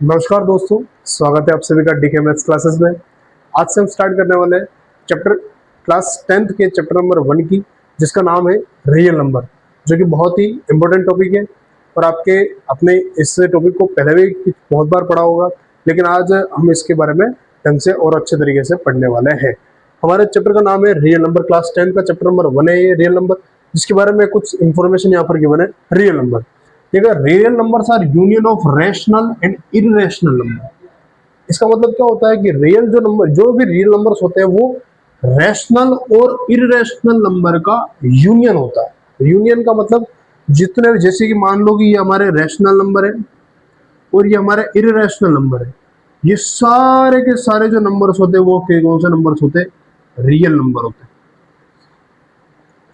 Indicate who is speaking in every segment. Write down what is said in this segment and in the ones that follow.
Speaker 1: नमस्कार दोस्तों, स्वागत है आप सभी का डीके मैथ्स क्लासेस में। आज से हम स्टार्ट करने वाले हैं चैप्टर क्लास 10th के चैप्टर नंबर 1 की, जिसका नाम है रियल नंबर, जो कि बहुत ही इम्पोर्टेंट टॉपिक है। और आपके अपने इस टॉपिक को पहले भी बहुत बार पढ़ा होगा, लेकिन आज हम इसके बारे में ढंग से और अच्छे तरीके से पढ़ने वाले हैं। हमारे चैप्टर का नाम है रियल नंबर, क्लास 10 का चैप्टर नंबर 1 है ये रियल नंबर, जिसके बारे में कुछ इंफॉर्मेशन यहाँ पर गिवन है। रियल नंबर, देखिए real numbers are union of rational and irrational number. इसका मतलब क्या होता है कि रियल जो नंबर, जो भी रियल नंबर्स होते हैं वो रैशनल और इररेशनल नंबर का यूनियन होता है। यूनियन का मतलब जितने, जैसे कि मान लो कि ये हमारे रैशनल नंबर है और ये हमारे इररेशनल नंबर है, ये सारे के सारे जो नंबर्स होते हैं वो कौन से नंबर्स होते हैं? रियल नंबर होते हैं।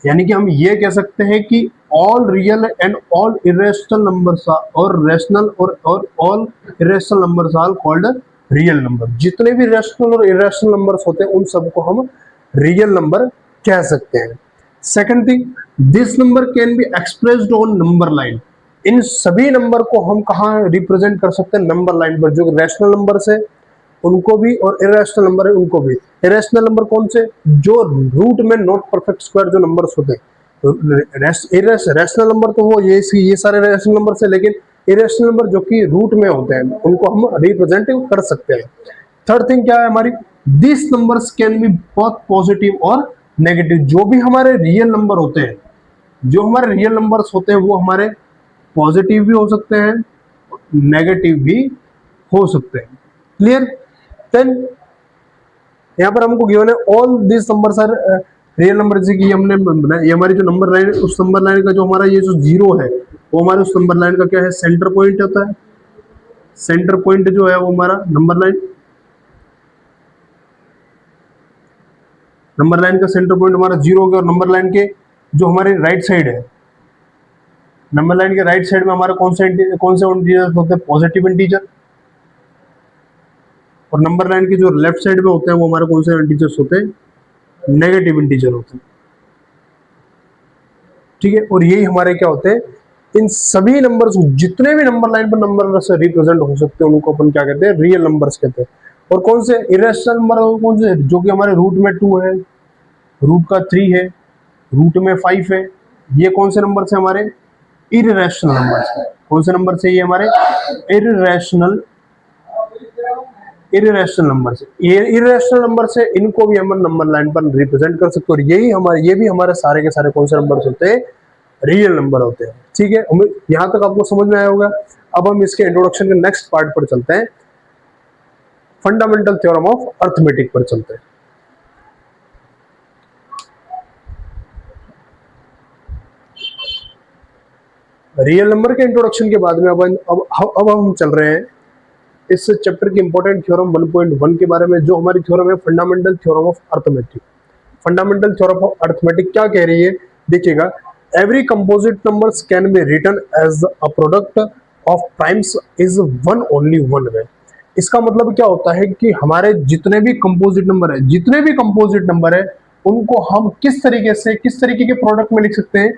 Speaker 1: यानी कि हम ये कह सकते हैं कि all real and all irrational numbers और रैशनल और all irrational numbers are called real number. जितने भी रैशनल और इरेशनल नंबर्स होते हैं उन सबको हम रियल नंबर कह सकते हैं। Second thing, this number can be expressed on number line. इन सभी नंबर को हम कहाँ रिप्रेजेंट कर सकते हैं? नंबर लाइन पर। जो रैशनल नंबर्स है उनको भी और इरेशनल नंबर है उनको भी। इरेशनल नंबर कौन से? जो रूट में नॉट परफेक्ट स्क्वायर जो नंबर्स होते हैं। रैशनल नंबर तो वो ये सारे रैशनल नंबर है, लेकिन इरेशनल नंबर जो कि रूट में होते हैं उनको हम रिप्रेजेंट कर सकते हैं। थर्ड थिंग क्या है हमारी? This numbers can B both positive और नेगेटिव। जो भी हमारे रियल नंबर होते हैं, जो हमारे रियल नंबर्स होते हैं वो हमारे पॉजिटिव भी हो सकते हैं, नेगेटिव भी हो सकते हैं। क्लियर? देन यहाँ पर हमको गिवन है all this numbers are real number. जैसे कि हमने बनाया, ये हमारी जो नंबर लाइन है, उस नंबर लाइन का जो हमारा ये जो जीरो है वो हमारे उस नंबर लाइन का क्या है? सेंटर पॉइंट होता है। सेंटर पॉइंट जो है वो हमारा नंबर लाइन का सेंटर पॉइंट हमारा जीरो हो गया। और नंबर लाइन के जो हमारे राइट साइड है, नंबर लाइन के राइट साइड में हमारा कौन से इंटीजर होते हैं? Positive integer. और नंबर लाइन के जो लेफ्ट साइड में होते हैं वो हमारे कौन से इंटीजर्स होते हैं? नेगेटिव इंटीजर होते हैं। ठीक है, और यही हमारे क्या होते हैं? इन सभी नंबर्स, जितने भी नंबर लाइन पर नंबर से रिप्रेजेंट हो सकते हैं उनको अपन क्या कहते हैं? रियल नंबर्स कहते हैं। और कौन से इरेशनल नंबर कौन से? जो कि हमारे रूट में 2 है, रूट का 3 है, रूट में 5 है। ये कौन से नंबर से? हमारे इररेशनल नंबर है। कौन से नंबर से? ये हमारे इररेशनल इररेशनल नंबर से। ये इररेशनल नंबर से इनको भी हम नंबर लाइन पर रिप्रेजेंट कर सकते हैं। और यही हमारे, ये भी हमारे सारे के सारे कौन से नंबर्स होते हैं? रियल नंबर होते हैं। ठीक है, यहां तक आपको समझ में आया होगा। अब हम इसके इंट्रोडक्शन के नेक्स्ट पार्ट पर चलते हैं, फंडामेंटल थ्योरम ऑफ अर्थमेटिक पर चलते हैं। रियल नंबर के इंट्रोडक्शन के बाद में अब हम चल रहे हैं इस चैप्टर की इंपॉर्टेंट थ्योरम 1.1 के बारे में, जो हमारी थ्योरम है fundamental theorem of arithmetic. Fundamental theorem of arithmetic क्या कह रही है? देखिएगा, every composite numbers can be written as a product of primes is one only one way. इसका मतलब क्या होता है कि हमारे जितने भी कंपोजिट नंबर है, जितने भी कंपोजिट नंबर है उनको हम किस तरीके से, किस तरीके के प्रोडक्ट में लिख सकते हैं?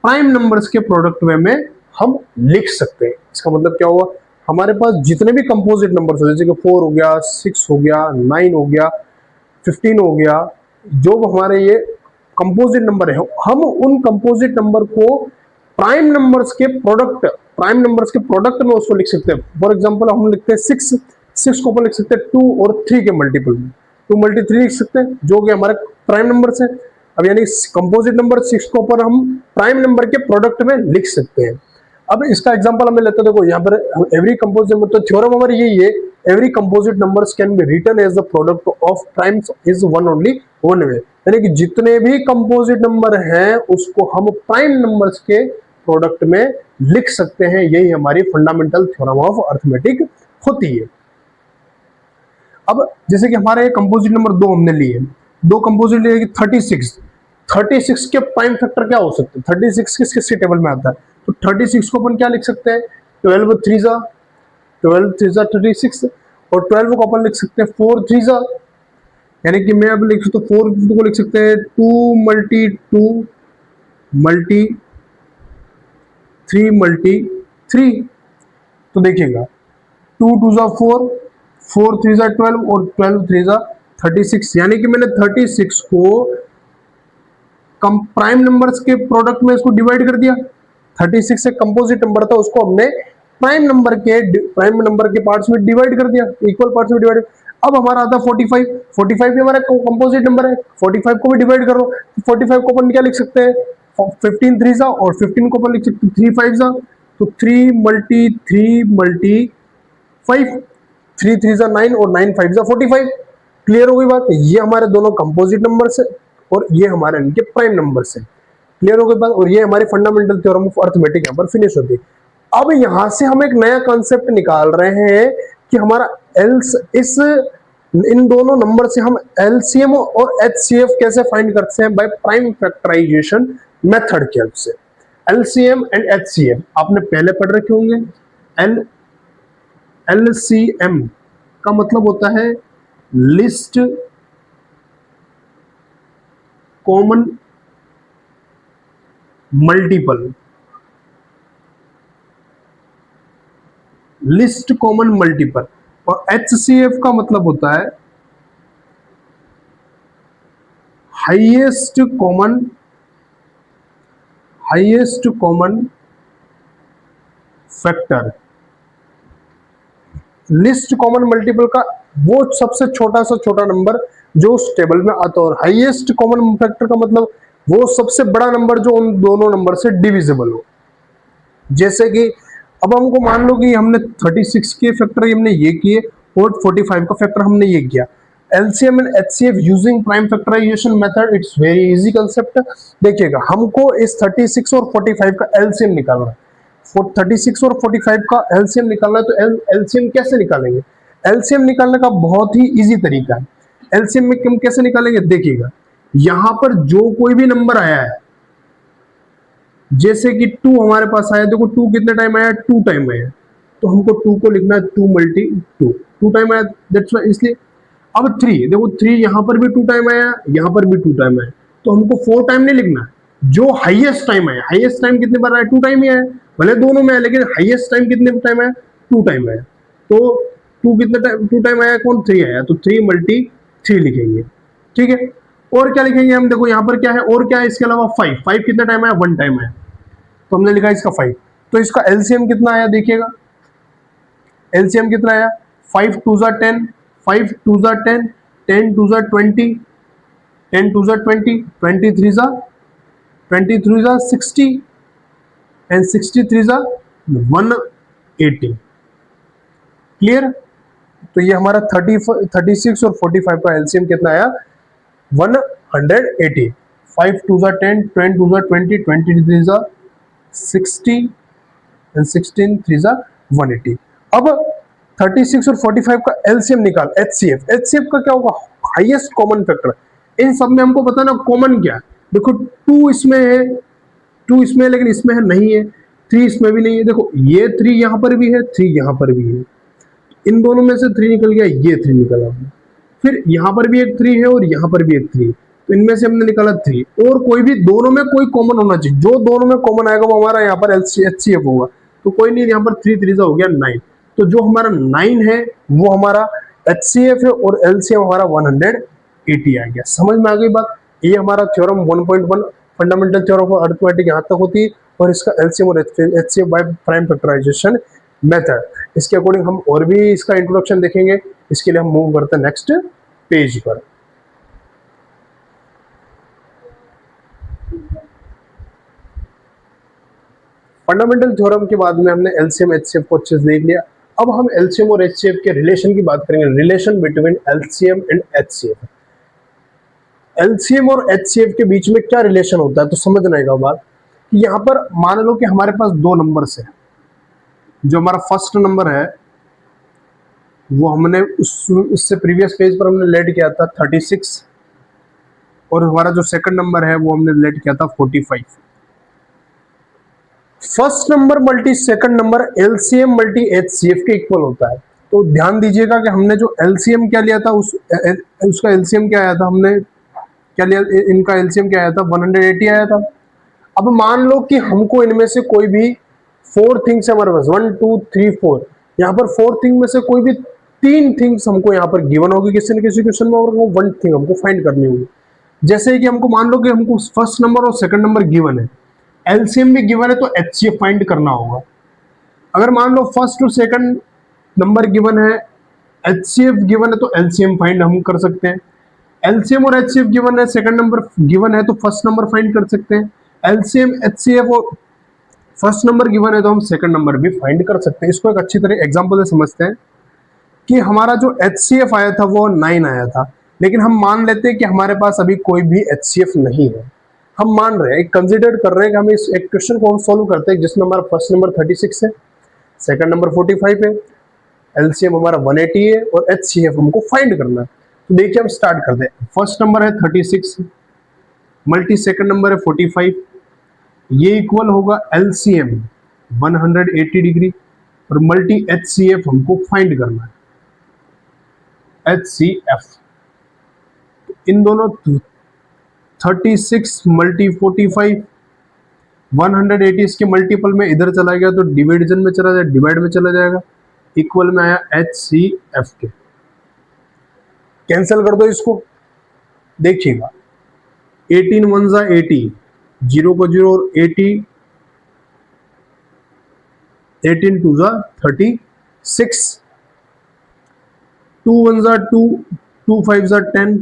Speaker 1: प्राइम नंबर्स के प्रोडक्ट वे में हम लिख सकते हैं। इसका मतलब क्या हुआ? हमारे पास जितने भी कंपोजिट नंबर्स हो, जैसे कि 4 हो गया, 6 हो गया, 9 हो गया, 15 हो गया, जो हमारे ये कंपोजिट नंबर है, हम उन composite number co prime numbers के प्रोडक्ट में उसको लिख सकते हैं। फॉर एग्जांपल हम लिखते हैं 6 को अपन लिख सकते हैं 2 और 3 के मल्टीपल में, 2 मल्टी 3 लिख सकते हैं, जो कि हमारे प्राइम नंबर्स है। अब यानी कंपोजिट नंबर 6 को ऊपर हम प्राइम नंबर के प्रोडक्ट में लिख सकते हैं। अब इसका एग्जांपल हमें लेते हैं, देखो यहाँ पर एवरी कंपोजिट नंबर, तो थ्योरम हमारी यही है, every composite numbers can be written as the product of primes is one only one way. यानी कि जितने भी कंपोजिट नंबर हैं उसको हम प्राइम नंबर्स के प्रोडक्ट में लिख सकते हैं। यही हमारी फंडामेंटल थ्योरम ऑफ अर्थमेटिक होती है। अब जैसे कि हमारे कंपोजिट नंबर 2 हमने लिए, 2 कंपोजिट लिए कि 36 के प्राइम फैक्टर क्या हो सकते हैं? 36 किस टेबल में आता है? तो 36 को अपन क्या लिख सकते हैं? 12 3 जा 36, और 12 को अपन लिख सकते हैं 4 3 जा, यानी कि मैं अब लिख सकता हूँ 4 को लिख सकते हैं 2 मल्टी 2 मल्टी 3 मल्टी 3। तो देखिएगा 2 2 जा 4, 4 3 जा 12 और 12 3 जा 36, यानी कि मैंने 36 को कम प्राइम नंबर्स के प्रोडक्ट में इसको डिवाइड कर दिया। 36 एक कंपोजिट नंबर था, उसको हमने प्राइम नंबर के पार्ट्स में डिवाइड कर दिया, इक्वल पार्ट्स में डिवाइड। अब हमारा आता 45, 45 भी हमारा कंपोजिट नंबर है, 45 को भी डिवाइड करो। 45 को अपन क्या लिख सकते हैं, 15 3 जा, और 15 को अपन लिख सकते हैं 3 5 जा, तो 3 मल्टी 5, 3 3 जा 9 और 9 5 जा 45। क्लियर हो गई बात। ये हमारे दोनों कंपोजिट नंबर से और ये हमारे इनके प्राइम नंबर से। क्लियर हो गई बात। और ये हमारी फंडामेंटल थ्योरम ऑफ अर्थमेटिक यहाँ पर फिनिश होती है। अब यहां से हम एक नया कॉन्सेप्ट निकाल रहे हैं कि हमारा इन दोनों नंबर से हम एलसीएम और एचसीएफ कैसे फाइंड करते हैं, बाय प्राइम फैक्टराइजेशन मेथड के हेल्प से। एलसीएम एंड एचसीएफ आपने पहले पढ़ रखे होंगे। एलसीएम का मतलब होता है list common multiple, list common multiple. और एचसीएफ का मतलब होता है highest common factor. List common multiple का वो सबसे छोटा सा छोटा नंबर जो उस टेबल में आता है, और हाईएस्ट कॉमन फैक्टर का मतलब वो सबसे बड़ा नंबर जो उन दोनों नंबर से डिविजिबल हो। जैसे कि अब हमको मान लो कि हमने 36 के फैक्टर हमने ये किए और 45 का फैक्टर हमने ये किया। LCM and HCF using prime factorization method, it's very easy concept. देखिएगा, हमको इस 36 और 45 का एलसीएम निकालना है। 36 और 45 का एलसीएम निकालना है, तो एलसीएम कैसे निकालेंगे? एलसीएम निकालने का बहुत ही इजी तरीका है। एलसीएम में हम कैसे निकालेंगे, देखिएगा, यहां पर जो कोई भी नंबर आया है, जैसे कि 2 हमारे पास आया, देखो 2 कितने टाइम आया, 2 टाइम आया, तो हमको 2 को लिखना है 2 मल्टी 2 टाइम आया, दैट्स व्हाई। इसलिए अब 3, देखो 3 यहां पर भी 2 टाइम आया, यहां पर भी 2 टाइम आया, तो हमको 4 टाइम नहीं लिखना है। जो हाईएस्ट टाइम आया, हाईएस्ट टाइम कितने बार आया, 2 टाइम ही आया, भले दोनों में आया, लेकिन हाईएस्ट टाइम कितने टाइम आया, 2 टाइम आया। तो 2 कितने टाइम, 2 टाइम आया, कौन, 3 आया, तो 3 मल्टी 3 लिखेंगे। ठीक है, और क्या लिखेंगे हम, देखो यहां पर क्या है, और क्या है इसके अलावा, 5 कितने टाइम आया, 1 टाइम आया, तो हमने लिखा इसका 5। तो इसका एलसीएम कितना आया, देखिएगा एलसीएम कितना आया, 5 2 जा 10, 5 2 जा 10, 10 2 जा 20, 10 2 जा 20, 23 जा 60 एंड 63 जा 180। क्लियर। तो ये हमारा 36 और 45 का एलसीएम कितना आया, 180। 5 2 जा 10, 10 2 जा 20, 23 जा 60 एंड 16 3 जा 180। अब 36 और 45 का एलसीएम निकाल, एचसीएफ। एचसीएफ का क्या होगा, हाईएस्ट कॉमन फैक्टर। इन सब में हमको पता ना कॉमन क्या है, देखो 2 इसमें है, 2 इसमें है, लेकिन इसमें है नहीं है, 3 इसमें भी नहीं है, देखो ये 3 यहां पर भी है, 3 यहां पर भी है, इन दोनों में से 3 निकल गया, ये 3 निकला। फिर यहां पर भी एक 3 है और यहां पर भी एक 3, तो इनमें से हमने निकाला 3, और कोई भी दोनों में कोई कॉमन होना चाहिए, जो दोनों में कॉमन आएगा वो हमारा यहाँ पर एचसीएफ होगा। तो कोई नहीं, यहाँ पर 3 3 हो गया 9, तो जो हमारा 9 है वो हमारा एचसीएफ है, और एलसीएम हमारा 180 आ गया। समझ में आ गई बात। ये हमारा theorem 1.1 fundamental theorem of arithmetic यहाँ तक होती है, और इसका एलसीएम और HCF by prime factorization method. इसके अकॉर्डिंग हम और भी इसका इंट्रोडक्शन देखेंगे। इसके लिए हम मूव करते हैं नेक्स्ट पेज पर। फंडामेंटल थ्योरम के बाद में हमने एलसीएम एचसीएफ को अच्छे से देख लिया। अब हम एलसीएम और एचसीएफ के रिलेशन की बात करेंगे, relation between LCM and HCF. LCM और एचसीएफ के बीच में क्या रिलेशन होता है, तो समझने का बात कि यहाँ पर मान लो कि हमारे पास 2 नंबर्स है। जो हमारा फर्स्ट नंबर है वो हमने उससे प्रीवियस पेज पर हमने लेट किया था 36, और हमारा जो सेकंड नंबर है वो हमने लेट किया था 45। First number multi second number LCM multi HCF के इक्वल होता है। तो ध्यान दीजिएगा कि हमने जो एलसीएम क्या लिया था, उसका एलसीएम क्या आया था, हमने क्या लिया, इनका एलसीएम क्या आया था, 180 आया था। अब मान लो कि हमको इनमें से कोई भी 4 थिंग्स हमारे पास 1 2 3 4, यहाँ पर 4 थिंग में से कोई भी 3 थिंग्स हमको यहाँ पर गिवन होगी किसी न किसी क्वेश्चन में, और वो 1 थिंग हमको फाइंड करनी होगी। जैसे कि हमको मान लो कि हमको फर्स्ट नंबर और सेकंड नंबर गिवन है, एलसीएम भी गिवन है, तो एचसीएफ फाइंड करना होगा। अगर मान लो फर्स्ट और सेकंड नंबर गिवन है, एचसीएफ गिवन है, तो एलसीएम फाइंड हम कर सकते हैं। एलसीएम और एचसीएफ गिवन है, सेकंड नंबर गिवन है, तो फर्स्ट नंबर फाइंड कर सकते हैं। एलसीएम एचसीएफ और फर्स्ट नंबर गिवन है, तो हम सेकंड नंबर भी फाइंड कर सकते हैं। इसको एक अच्छी तरह एग्जांपल से समझते हैं कि हमारा जो एचसीएफ आया था वो 9 आया था, लेकिन हम मान लेते हैं कि हमारे पास अभी कोई भी एचसीएफ नहीं है। हम मान रहे हैं, कंसिडर कर रहे हैं कि हम इस एक क्वेश्चन को हम सोल्व करते हैं जिसमें हमारा फर्स्ट नंबर 36 है, सेकंड नंबर 45 है, एलसीएम हमारा 180 है और एचसीएफ हमको फाइंड करना है। तो देखिए हम स्टार्ट करते हैं। फर्स्ट नंबर है 36 मल्टी सेकंड नंबर है 45, ये इक्वल होगा एलसीएम 180 डिग्री और मल्टी एचसीएफ हमको फाइंड करना है, एचसीएफ। इन दोनों 36 मल्टी 45 180 इसके मल्टीपल में इधर चला गया तो डिविजन में चला जाएगा, डिवाइड में चला जाएगा, इक्वल में आया एचसीएफ के। कैंसिल कर दो इसको, देखिएगा 18 1 जा 80, 0 को 0 और 80, 18 2 जा 36, 2 1 जा 2, 2 5 जा 10,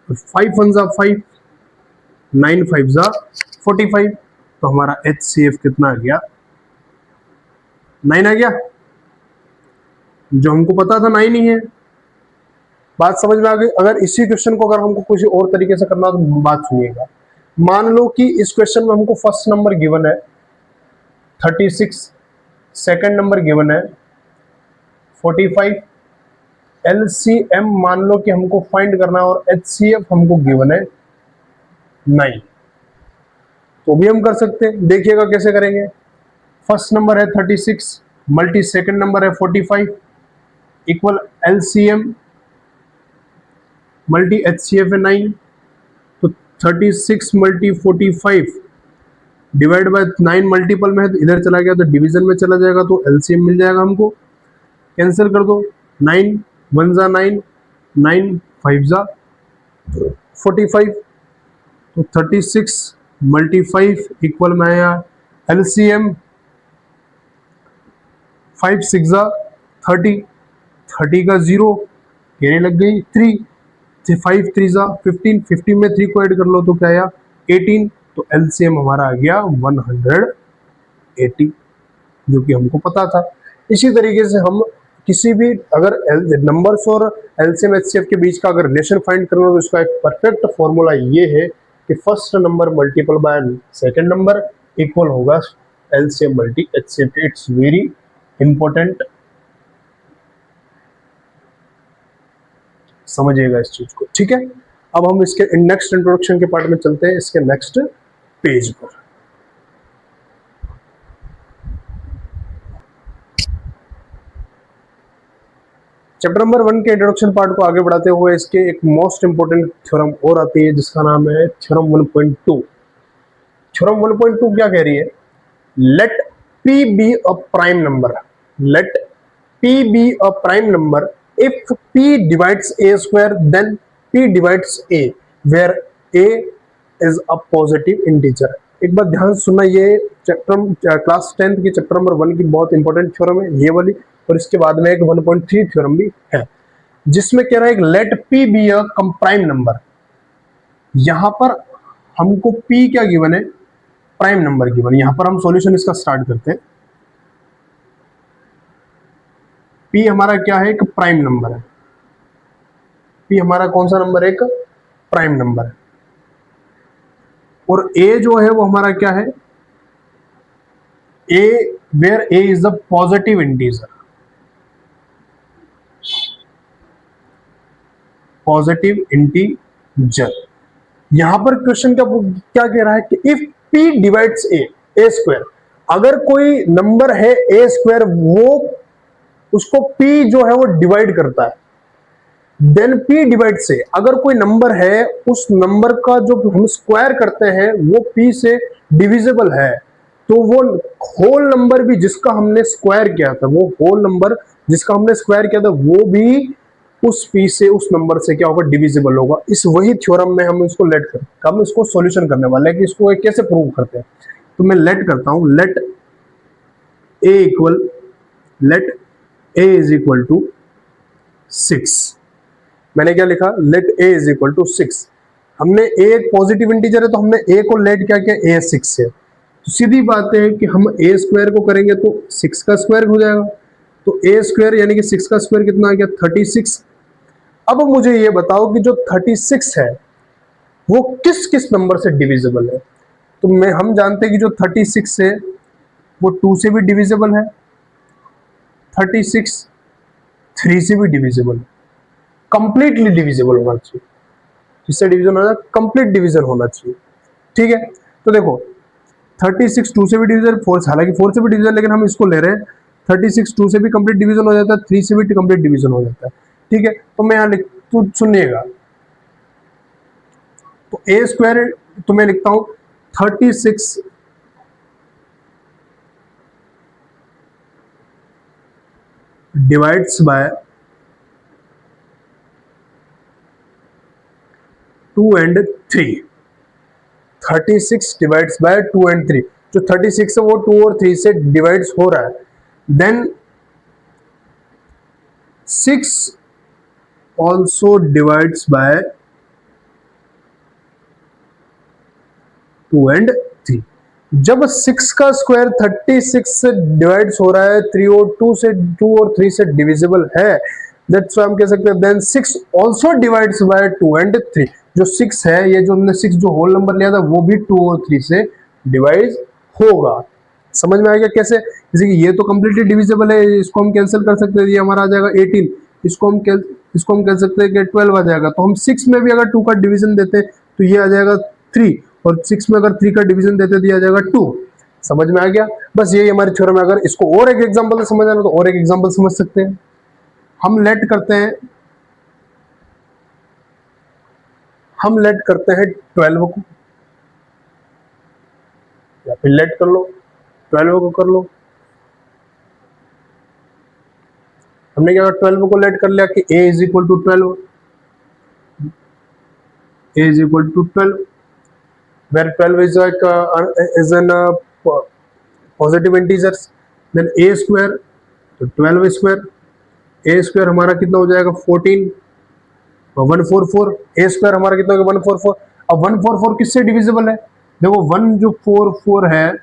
Speaker 1: 5 1 जा 5, 9 5 जा 45। तो हमारा एचसीएफ कितना आ गया? 9 आ गया, जो हमको पता था 9 ही है। बात समझ में आ गई? अगर इसी क्वेश्चन को अगर हमको किसी और तरीके से करना तो बात सुनिएगा। मान लो कि इस क्वेश्चन में हमको फर्स्ट नंबर गिवन है 36, सेकंड नंबर गिवन है 45, एलसीएम मान लो कि हमको फाइंड करना है और एचसीएफ हमको गिवन है 9। तो भी हम कर सकते हैं, देखिएगा कैसे करेंगे। फर्स्ट नंबर है 36 मल्टी सेकंड नंबर है 45 इक्वल एलसीएम मल्टी एचसीएफ है 9। तो 36 मल्टी 45 डिवाइड बाय 9 मल्टीपल में है तो इधर चला गया तो डिवीजन में चला जाएगा, तो एलसीएम मिल जाएगा हमको। कैंसिल कर दो, 9 1 जा 9, 9 5 जा 45, तो 36 मल्टी 5 इक्वल में आया एलसीएम 5 6 जा 30, 30 का 0 कहने लग गई 3, 5 3 जा 15, 15 में 3 को ऐड कर लो तो क्या आया 18। तो एलसीएम हमारा आ गया 180, जो कि हमको पता था। इसी तरीके से हम किसी भी अगर नंबर्स और एलसीएम एचसीएफ के बीच का अगर रिलेशन फाइंड करना हो तो इसका एक परफेक्ट फॉर्मूला ये है कि first number multiple by second number equal होगा LCM multi HCF. It's very important, समझिएगा इस चीज को, ठीक है। अब हम इसके नेक्स्ट इंट्रोडक्शन के पार्ट में चलते हैं, इसके नेक्स्ट पेज पर। चैप्टर नंबर 1 के इंट्रोडक्शन पार्ट को आगे बढ़ाते हुए इसके एक मोस्ट इंपोर्टेंट थ्योरम और आती है जिसका नाम है थ्योरम 1.2। थ्योरम 1.2 क्या कह रही है? Let P be a prime number, let P be a prime number if P divides A square then P divides A where A is a positive integer। एक बार ध्यान सुनना, ये चैप्टर क्लास 10th की chapter number 1 की बहुत important theorem है ये वाली, और इसके बाद में एक 1.3 थ्योरम भी है जिसमें कह रहा है let P be a prime number. यहां पर हमको P क्या गिवन है? Prime number given. यहां पर हम सॉल्यूशन इसका स्टार्ट करते हैं। P हमारा क्या है? एक प्राइम नंबर है। P हमारा कौन सा नंबर है? एक प्राइम नंबर है। और A जो है वो हमारा क्या है? A where A is the positive integer, positive integer. यहां पर क्वेश्चन क्या कह रहा है कि if P divides A square, अगर कोई नंबर है A स्क्वायर वो उसको P जो है वो डिवाइड करता है, देन P डिवाइड से, अगर कोई नंबर है उस नंबर का जो हम स्क्वायर करते हैं वो P से डिविजिबल है, तो वो होल नंबर भी जिसका हमने स्क्वायर किया था, वो होल नंबर जिसका हमने स्क्वायर किया था, वो भी उस पी से, उस नंबर से क्या होगा, डिविजिबल होगा। इस वही थ्योरम में हम इसको लेट कर, हम इसको सॉल्यूशन करने वाले हैं कि इसको कैसे प्रूव करते हैं। तो मैं लेट करता हूं, let a equal, let a is equal to 6। मैंने क्या लिखा, let a is equal to 6। हमने ए एक पॉजिटिव इंटीजर है, तो हमने ए को लेट क्या किया, ए 6 से। तो सीधी बात है कि हम ए स्क्वायर को करेंगे तो 6 का स्क्वायर हो जाएगा। तो ए स्क्वायर यानी कि 6 का स्क्वायर कितना आ गया, 36। अब मुझे ये बताओ कि जो 36 है वो किस किस नंबर से डिविजिबल है। तो मैं, हम जानते हैं कि जो 36 है वो 2 से भी डिविजिबल है, 36 3 से भी डिविजिबल, कंप्लीटली डिविजिबल होना चाहिए। किससे डिवीजन होना, कंप्लीट डिवीजन होना चाहिए। ठीक है, तो देखो 36 2 से भी डिवीजन, 4 हालांकि 4 से भी डिवीजन, लेकिन हम इसको ले रहे हैं 36 2 से भी कंप्लीट डिवीजन हो जाता है, 3 से भी कंप्लीट डिवीजन हो जाता है। ठीक है, तो मैं यहाँ लिख, तो सुनिएगा, तो ए स्क्वायर, तो मैं लिखता हूं 36 divides by 2 and 3। 36 divides by 2 and 3, जो 36 है वो 2 और 3 से डिवाइड्स हो रहा है। Then 6 also divides by 2 and 3। जब 6 का स्क्वायर 36 से डिवाइड्स हो रहा है, 3 और 2 से, 2 और 3 से डिविजिबल है, दैट्स व्हाई हम कह सकते हैं then 6 also divides by 2 and 3। जो 6 है, ये जो हमने 6 जो होल नंबर लिया था, वो भी 2 और 3 से डिवाइड होगा। समझ में आ गया कैसे, जैसे कि ये तो कंप्लीटली डिविजिबल है, इसको हम कैंसिल कर सकते हैं, ये हमारा आ जाएगा 18। इसको हम कह सकते हैं कि 12 आ जाएगा। तो हम 6 में भी अगर 2 का डिवीजन देते हैं तो ये आ जाएगा 3, और 6 में अगर 3 का डिवीजन देते दिया जाएगा 2। समझ में आ गया, बस यही हमारी थ्योरम है। अगर इसको और एक एग्जांपल से समझ आना तो और एक एग्जांपल समझ सकते हैं। हम लेट करते हैं, हम लेट करते हैं 12 को, या फिर लेट कर लो 12 को कर लो। हमने क्या कहा, 12 को लेट कर लिया कि a is equal to 12, a is equal to 12, where 12 is like is an positive integers, then a square, तो 12 स्क्वायर, a स्क्वायर हमारा कितना हो जाएगा 14, 144, a स्क्वायर हमारा कितना होगा 144। अब 144 किससे डिविजिबल है, देखो 1 जो 44 है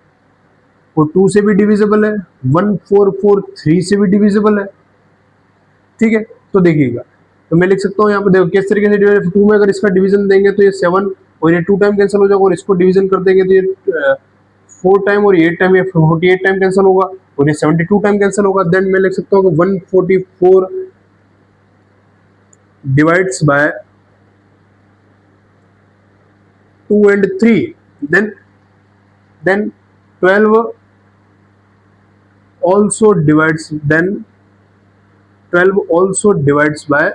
Speaker 1: वो 2 से भी डिविजिबल है, 144 3 से भी डिविजिबल है। ठीक है, तो देखिएगा, तो मैं लिख सकता हूँ यहाँ पे, देखो किस तरीके से डिवाइड, 2 में अगर इसका डिवीजन देंगे तो ये 7, और ये 2 टाइम कैंसिल हो जाएगा, और इसको डिवीजन कर देंगे तो ये 4 टाइम, और ये 8 टाइम, ये 48 टाइम कैंसिल होगा, और ये 72 टाइम कैंसिल होगा। देन मैं लिख सकता हूँ कि 144 divides by 2 and 3, then 12 also divides, then 12 also divides by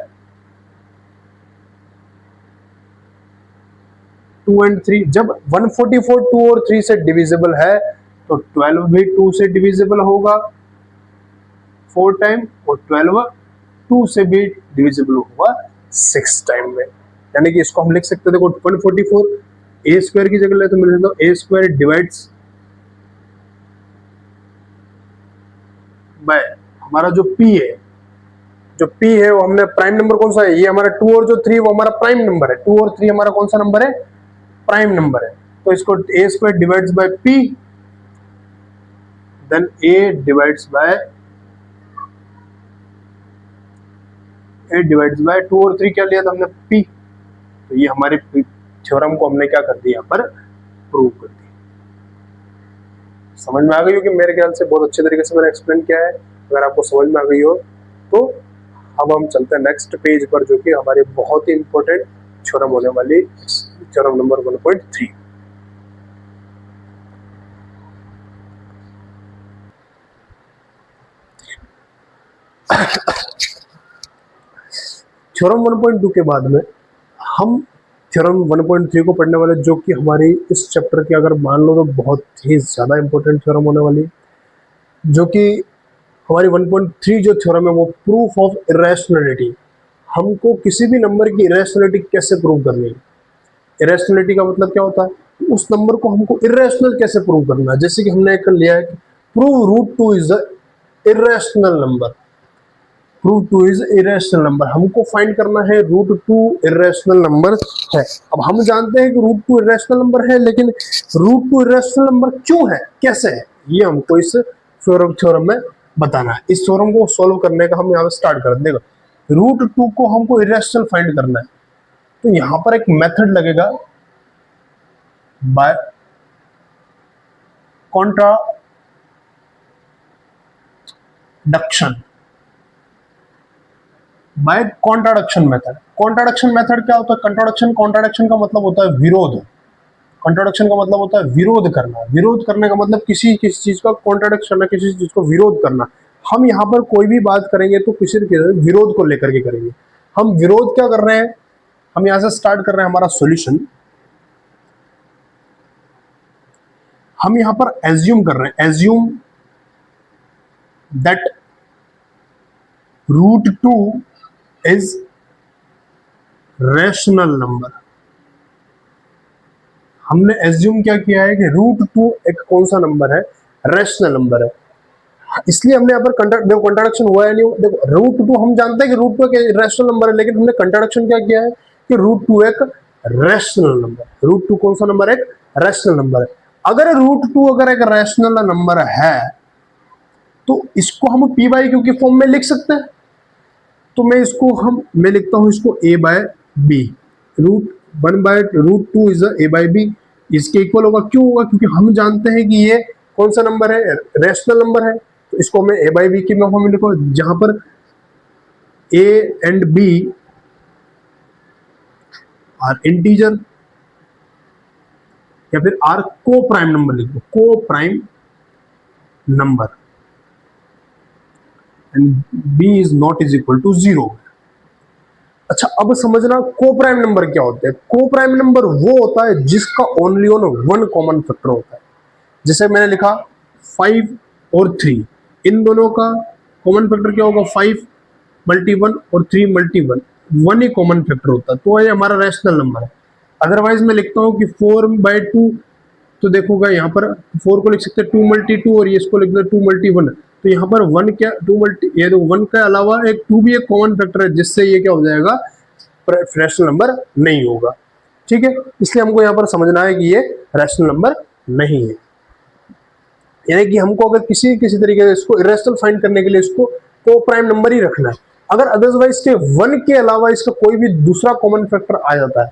Speaker 1: 2 and 3। जब 144 2 और 3 से डिविजिबल है तो 12 भी 2 से डिविजिबल होगा 4 टाइम, और 12 2 से भी डिविजिबल होगा 6 टाइम में। यानी कि इसको हम लिख सकते हैं, देखो 144 ए स्क्वायर की जगह ले तो मिल जाता है, ए स्क्वायर डिवाइड्स बाय हमारा जो पी है, जो p है वो हमने प्राइम नंबर कौन सा है, ये हमारा 2 और जो 3 वो हमारा प्राइम नंबर है, 2 और 3 हमारा कौन सा नंबर है, प्राइम नंबर है। तो इसको a square divides by p, then a divides by 2 और 3 क्या लिया था हमने p। तो ये हमारे थ्योरम को हमने क्या कर दिया, यहाँ पर प्रूव कर दिया। समझ में आ गई हो कि मेरे ख्याल से बहुत अच्छे तरीके से मैंने एक्सप्लेन किया है। अगर आपको समझ में आ गई हो तो अब हम चलते हैं नेक्स्ट पेज पर, जो कि हमारी बहुत ही इंपॉर्टेंट थ्योरम होने वाली, थ्योरम नंबर 1.3। थ्योरम 1.2 के बाद में हम थ्योरम 1.3 को पढ़ने वाले, जो कि हमारी इस चैप्टर की अगर मान लो तो बहुत ही ज़्यादा इंपॉर्टेंट थ्योरम होने वाली है, जो कि हमारी 1.3 जो थ्योरम है वो प्रूफ ऑफ इरेशनलिटी। हमको किसी भी नंबर की इरेशनलिटी कैसे प्रूव करनी है। इरेशनलिटी का मतलब क्या होता है, उस नंबर को हमको इरेशनल कैसे प्रूव करना है। जैसे कि हमने एक लिया है कि prove root two is a irrational number. Root two is irrational number, हमको फाइंड करना है रूट टू इरेशनल नंबर है। अब हम जानते हैं कि रूट टू इरेशनल नंबर है, लेकिन रूट टू इरेशनल नंबर क्यों है, कैसे है, ये हमको इस थ्योरम में बताना है। इस थ्योरम को सॉल्व करने का हम यहाँ पे स्टार्ट कर देगा। रूट टू को हमको इरेशनल फाइंड करना है, तो यहाँ पर एक मेथड लगेगा by contradiction. By contradiction method. Contradiction method क्या होता है, कॉन्ट्राडक्शन का मतलब होता है विरोध। कॉन्ट्राडक्शन का मतलब होता है विरोध करना। विरोध करने का मतलब किसी किसी चीज का कॉन्ट्राडक्ट करना, किसी चीज को विरोध करना। हम यहाँ पर कोई भी बात करेंगे तो किसी के विरोध को लेकर के करेंगे। हम विरोध क्या कर रहे हैं, हम यहाँ से स्टार्ट कर रहे हैं हमारा सॉल्यूशन। हम यहाँ पर एज्यूम कर रहे हैं, assume that root two is rational number. हमने एज्यूम क्या किया है कि रूट टू एक कौन सा नंबर है, रैशनल नंबर है। इसलिए हमने यहाँ पर देखो कंट्राडिक्शन हुआ है नहीं। देखो रूट टू हम जानते हैं कि रूट टू एक रैशनल नंबर है, लेकिन हमने कंट्राडिक्शन क्या किया है कि रूट टू एक रैशनल नंबर। रूट टू कौन सा नंबर है, एक रैशनल नंबर है। अगर रूट टू अगर एक रैशनल नंबर है तो इसको हम पी बाई क्यू की फॉर्म में लिख सकते हैं। तो मैं लिखता हूं इसको A by B. Root one by root two is A by B, इसके इक्वल होगा। क्यों होगा, क्योंकि हम जानते हैं कि ये कौन सा नंबर है, रैशनल नंबर है। तो इसको मैं ए बाय बी की फॉर्म में लिखो, जहां पर a and b are integer, या फिर आर को प्राइम नंबर लिख दो, co prime number, and b is not is equal to 0। अच्छा, अब समझना को प्राइम नंबर क्या होते हैं। को प्राइम नंबर वो होता है जिसका only on one common factor होता है। जैसे मैंने लिखा 5 और 3, इन दोनों का कॉमन फैक्टर क्या होगा, 5 मल्टी 1 और 3 मल्टी 1, वन ही कॉमन फैक्टर होता है, तो ये हमारा रैशनल नंबर है। अदरवाइज मैं लिखता हूँ कि 4/2, तो देखोगा यहाँ पर 4 को लिख सकते हैं 2 मल्टी 2, और ये इसको लिख दो 2 मल्टी 1। तो यहाँ पर 1 क्या 2 मल्टी, ये तो 1 के अलावा एक 2 भी एक कॉमन फैक्टर है, जिससे ये क्या हो जाएगा, रैशनल नंबर नहीं होगा। ठीक है, इसलिए हमको यहाँ पर समझना है कि ये रैशनल नंबर नहीं है। यानी कि हमको अगर किसी किसी तरीके से इसको इरेशनल फाइंड करने के लिए इसको को प्राइम नंबर ही रखना है। अगर अदरवाइज के 1 के अलावा इसका कोई भी दूसरा कॉमन फैक्टर आ जाता है,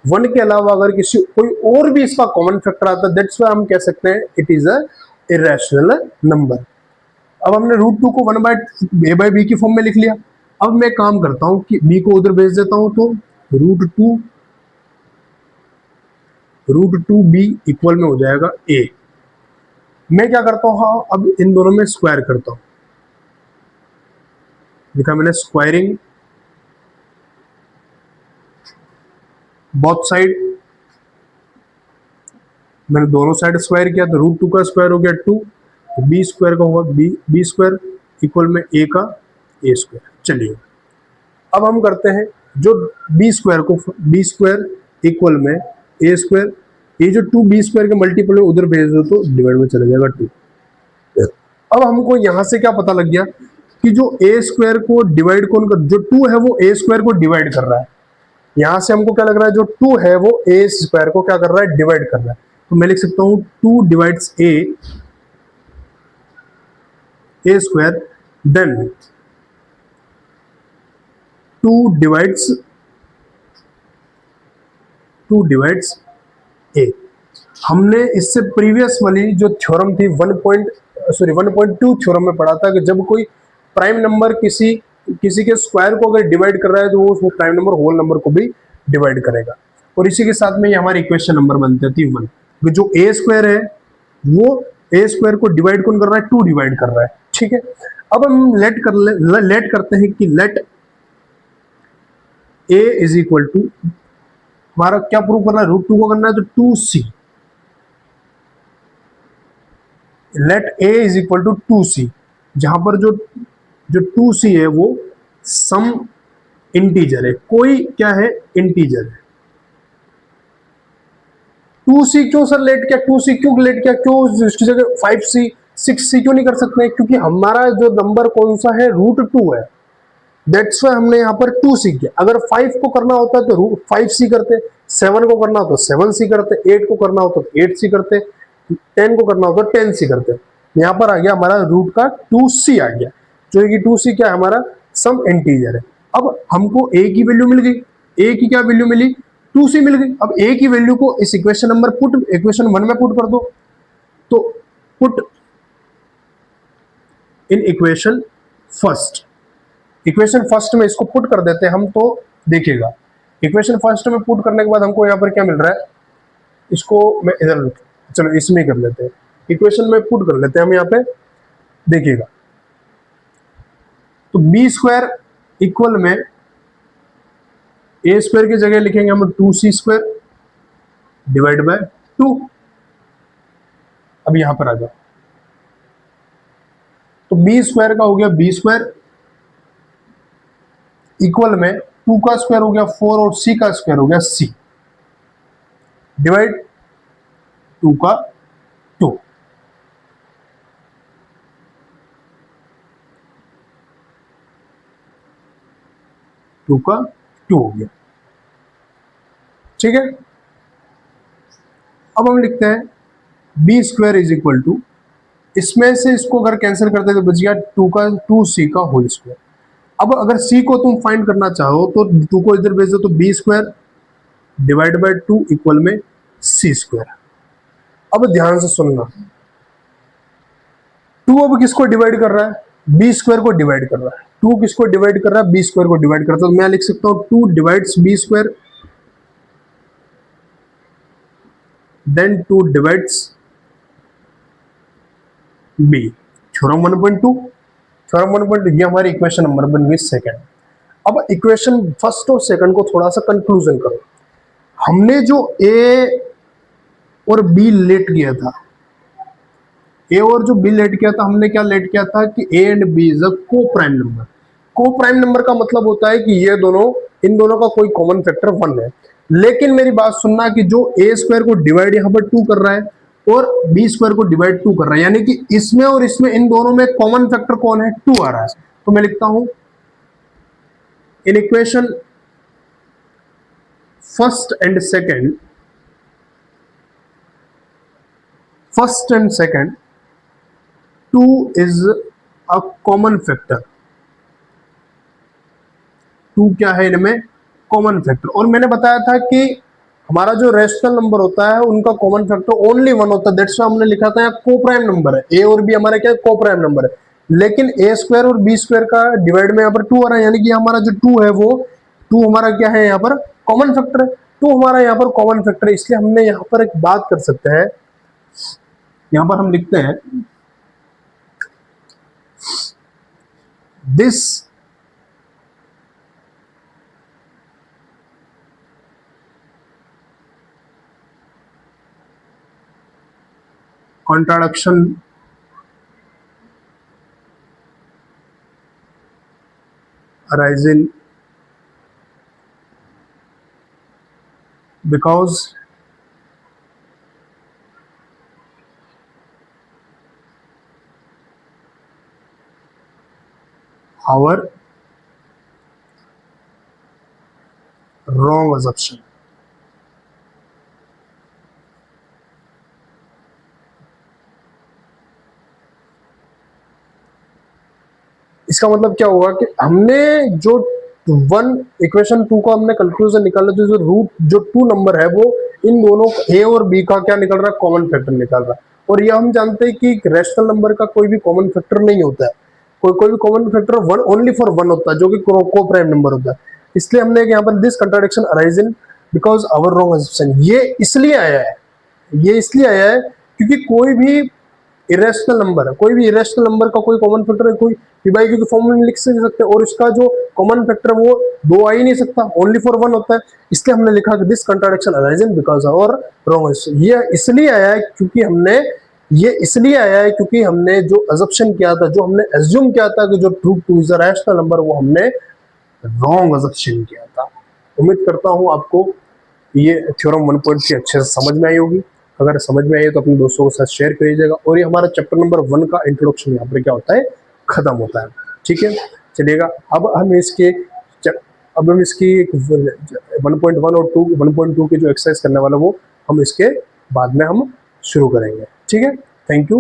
Speaker 1: 1 के अलावा अगर किसी कोई और भी इसका कॉमन फैक्टर आता है, दैट्स व्हाई हम कह सकते हैं it is a irrational number. अब हमने रूट टू को 1 बाय ए बाय बी की फॉर्म में लिख लिया। अब मैं काम करता हूं कि बी को उधर भेज देता हूं, तो रूट टू बी इक्वल में हो जाएगा ए। मैं क्या करता हूं, हाँ, अब इन दोनों में स्क्वायर करता हूं। लिखा मैंने स्क्वायरिंग बोथ साइड, मैंने दोनों साइड स्क्वायर किया, तो रूट टू का स्क्वायर हो गया 2, बी स्क्वायर का होगा बी स्क्वायर इक्वल में ए का ए स्क्वायर। चलिए अब हम करते हैं, जो बी स्क्वायर इक्वल में ए स्क्वायर, ये जो 2 बी स्क्वायर के मल्टीपल है उधर भेज दो तो डिवाइड में चला जाएगा 2। अब हमको यहां से क्या पता लग गया कि जो ए स्क्वायर को डिवाइड कौन कर, जो 2 है वो ए स्क्वायर को डिवाइड कर रहा है। यहां से हमको क्या लग रहा है, जो 2 है वो ए स्क्वायर को क्या कर रहा है, डिवाइड कर रहा है। तो मैं लिख सकता हूं 2 डिवाइड्स ए स्क्वायर, देन 2 डिवाइड्स ए। हमने इससे प्रीवियस वाली जो थ्योरम थी 1.2 थ्योरम में पढ़ा था कि जब कोई प्राइम नंबर किसी के स्क्वायर को अगर डिवाइड कर रहा है तो वो प्राइम नंबर होल नंबर को भी डिवाइड करेगा। और इसी के साथ में ये हमारी इक्वेशन नंबर बनती थी 1। जो ए स्क्वायर है वो ए स्क्वायर को डिवाइड कौन कर रहा है, 2 डिवाइड कर रहा है। ठीक है, अब हम लेट करते हैं कि let a is equal to, हमारा क्या प्रूव करना है, रूट टू को करना है, तो 2c, let a is equal to 2c, जहां पर जो जो 2c है वो सम इंटीजर है, कोई क्या है, इंटीजर है। 2c क्यों सर लेट किया, 2c क्यों लेट किया, क्यों इसकी जगह 5c 6c क्यों नहीं कर सकते, क्योंकि हमारा जो नंबर कौन सा है, रूट 2 है, दैट्स वाई हमने यहाँ पर 2c किया। अगर 5 को करना होता तो रूट 5c करते, 7 को करना हो तो 7c करते, 8 को करना हो तो 8c करते, 10 को करना हो तो 10c करते। यहाँ पर आ गया हमारा रूट का 2c आ गया, जो कि 2c क्या है, हमारा सम इंटीजर है। अब हमको a की वैल्यू मिल गई, a की क्या वैल्यू मिली, 2c मिल गई। अब a की वैल्यू को इस इक्वेशन नंबर इक्वेशन 1 में पुट कर दो, तो put in equation first, equation first में इसको पुट कर देते हैं हम, तो देखिएगा इक्वेशन फर्स्ट में पुट करने के बाद हमको यहाँ पर क्या मिल रहा है, इसको मैं इधर, चलो इसमें कर लेते हैं, इक्वेशन में पुट कर लेते हैं हम यहाँ पे, देखिएगा तो बी स्क्वायर इक्वल में ए स्क्वायर की जगह लिखेंगे हम 2c स्क्वायर डिवाइड बाय 2। अब यहां पर आ जाओ, तो बी स्क्वायर का हो गया बी स्क्वायर इक्वल में 2 का स्क्वायर हो गया 4 और c का स्क्वायर हो गया c डिवाइड 2 का 2। टू का 2 हो गया, ठीक है। अब हम लिखते हैं b square is equal to, इसमें से इसको अगर कैंसिल करते तो बच गया 2 का 2c का होल स्क्वायर। अब अगर c को तुम फाइंड करना चाहो तो 2 को इधर भेज दो, तो b square divide by 2 equal में c स्क्वायर। अब ध्यान से सुनना, 2 अब किसको डिवाइड कर रहा है, बी स्क्वायर को डिवाइड कर रहा है, 2 किसको डिवाइड कर रहा है, बी स्क्वायर को डिवाइड करता है, तो मैं लिख सकता हूं 2 divides b square, then 2 divides b, theorem 1.2, theorem 1.2, ये हमारी इक्वेशन नंबर बन गई सेकंड। अब इक्वेशन फर्स्ट और सेकंड को थोड़ा सा कंक्लूजन करो। हमने जो ए और बी लेट किया था, ए और जो बी लेट किया था, हमने क्या लेट किया था कि a and b is a co prime number. Co prime number का मतलब होता है कि ये दोनों, इन दोनों का कोई कॉमन फैक्टर 1 है। लेकिन मेरी बात सुनना कि जो ए स्क्वायर को डिवाइड यहाँ पर 2 कर रहा है और बी स्क्वायर को डिवाइड 2 कर रहा है, यानी कि इसमें और इसमें इन दोनों में कॉमन फैक्टर कौन है, 2 आ रहा है। तो मैं लिखता हूं in equation first and second, first and second 2 is a common factor, 2 क्या है इनमें कॉमन फैक्टर। और मैंने बताया था कि हमारा जो रेशनल नंबर होता है उनका कॉमन फैक्टर ओनली 1 होता है, दैट्स व्हाई हमने लिखा था को प्राइम नंबर है, ए और बी हमारा क्या को प्राइम नंबर है। लेकिन ए स्क्वायर और बी स्क्वायर का डिवाइड में यहाँ पर 2 आ रहा है, यानी कि हमारा जो 2 है वो 2 हमारा क्या है, यहाँ पर कॉमन फैक्टर है, 2 हमारा यहाँ पर कॉमन फैक्टर है। इसलिए हमने यहाँ पर एक बात कर सकते हैं, यहाँ पर हम लिखते हैं this contradiction arising because our wrong assumption। इसका मतलब क्या होगा कि हमने जो 1 इक्वेशन 2 का हमने कंक्लूजन निकाला, जो रूट जो 2 नंबर है वो इन दोनों ए और बी का क्या निकल रहा है, कॉमन फैक्टर निकल रहा है। और ये हम जानते हैं कि रेशनल नंबर का कोई भी कॉमन फैक्टर नहीं होता है, कोई भी कॉमन फैक्टर 1 ओनली फॉर 1 होता है, जो कि को प्राइम नंबर होता है। इसलिए हमने यहाँ पर this contradiction arising because our wrong assumption, ये इसलिए आया है, ये इसलिए आया है क्योंकि कोई भी इरेशनल नंबर है, कोई भी इरेशनल नंबर का कोई कॉमन फैक्टर है, कोई पी बाई क्यू की फॉर्म में लिख नहीं सकते, और इसका जो कॉमन फैक्टर है वो दो आ ही नहीं सकता, ओनली फॉर वन होता है। इसलिए हमने लिखा कि दिस कंट्राडिक्शन अराइजन बिकॉज और रॉन्ग। ये इसलिए आया है क्योंकि हमने ये इसलिए आया है क्योंकि हमने जो अजप्शन किया था, जो हमने एज्यूम किया था कि जो root two is a rational number, वो हमने रॉन्ग अजप्शन किया था। उम्मीद करता हूं आपको ये थ्योरम 1.3 अच्छे से समझ में आई होगी। अगर समझ में आई है तो अपने दोस्तों के साथ शेयर करिएगा। और ये हमारा चैप्टर नंबर 1 का इंट्रोडक्शन यहाँ पर क्या होता है, खत्म होता है। ठीक है, चलिएगा। अब हम इसकी 1.1 और 1.2 की जो एक्सरसाइज करने वाला वो हम इसके बाद में हम शुरू करेंगे। ठीक है, थैंक यू।